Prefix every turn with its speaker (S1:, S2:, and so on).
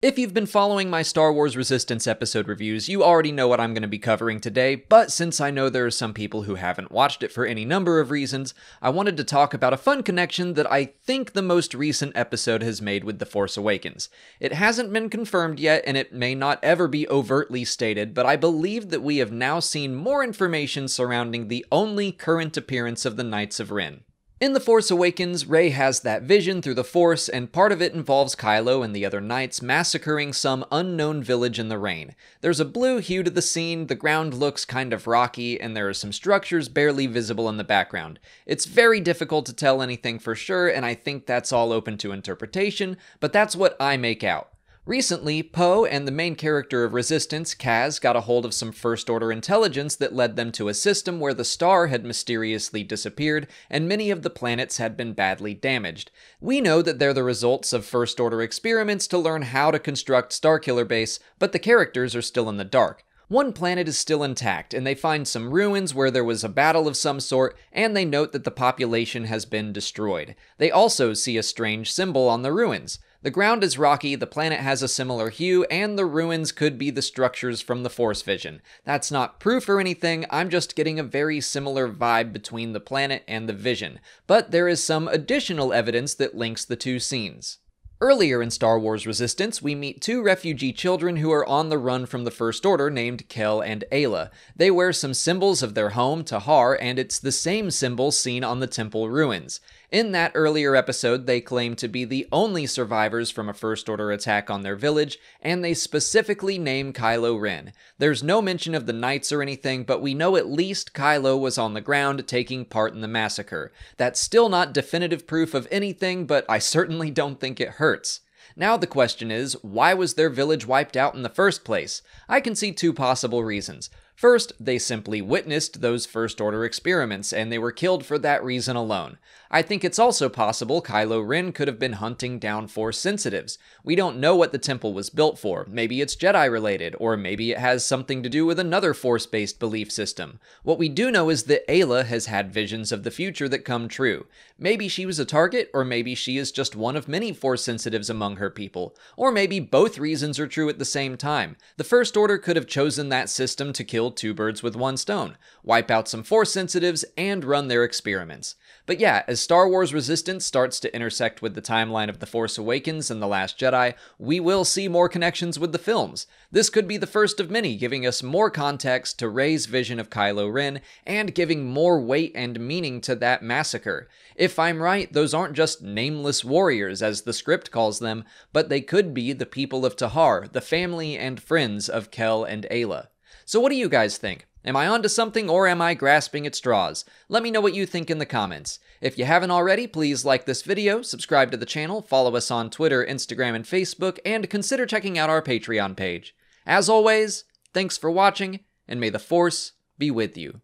S1: If you've been following my Star Wars Resistance episode reviews, you already know what I'm going to be covering today, but since I know there are some people who haven't watched it for any number of reasons, I wanted to talk about a fun connection that I think the most recent episode has made with The Force Awakens. It hasn't been confirmed yet, and it may not ever be overtly stated, but I believe that we have now seen more information surrounding the only current appearance of the Knights of Ren. In The Force Awakens, Rey has that vision through the Force, and part of it involves Kylo and the other Knights massacring some unknown village in the rain. There's a blue hue to the scene, the ground looks kind of rocky, and there are some structures barely visible in the background. It's very difficult to tell anything for sure, and I think that's all open to interpretation, but that's what I make out. Recently, Poe and the main character of Resistance, Kaz, got a hold of some First Order intelligence that led them to a system where the star had mysteriously disappeared and many of the planets had been badly damaged. We know that they're the results of First Order experiments to learn how to construct Starkiller Base, but the characters are still in the dark. One planet is still intact, and they find some ruins where there was a battle of some sort, and they note that the population has been destroyed. They also see a strange symbol on the ruins. The ground is rocky, the planet has a similar hue, and the ruins could be the structures from the Force vision. That's not proof or anything, I'm just getting a very similar vibe between the planet and the vision. But there is some additional evidence that links the two scenes. Earlier in Star Wars Resistance, we meet two refugee children who are on the run from the First Order named Kel and Ayla. They wear some symbols of their home, Tahar, and it's the same symbol seen on the temple ruins. In that earlier episode, they claim to be the only survivors from a First Order attack on their village, and they specifically name Kylo Ren. There's no mention of the Knights or anything, but we know at least Kylo was on the ground taking part in the massacre. That's still not definitive proof of anything, but I certainly don't think it hurts. Now the question is, why was their village wiped out in the first place? I can see two possible reasons. First, they simply witnessed those First Order experiments, and they were killed for that reason alone. I think it's also possible Kylo Ren could have been hunting down Force sensitives. We don't know what the temple was built for. Maybe it's Jedi-related, or maybe it has something to do with another Force-based belief system. What we do know is that Ayla has had visions of the future that come true. Maybe she was a target, or maybe she is just one of many Force sensitives among her people. Or maybe both reasons are true at the same time. The First Order could have chosen that system to kill two birds with one stone, wipe out some Force sensitives, and run their experiments. But yeah, as Star Wars Resistance starts to intersect with the timeline of The Force Awakens and The Last Jedi, we will see more connections with the films. This could be the first of many, giving us more context to Rey's vision of Kylo Ren, and giving more weight and meaning to that massacre. If I'm right, those aren't just nameless warriors, as the script calls them, but they could be the people of Tahar, the family and friends of Kel and Ayla. So what do you guys think? Am I onto something, or am I grasping at straws? Let me know what you think in the comments. If you haven't already, please like this video, subscribe to the channel, follow us on Twitter, Instagram, and Facebook, and consider checking out our Patreon page. As always, thanks for watching, and may the Force be with you.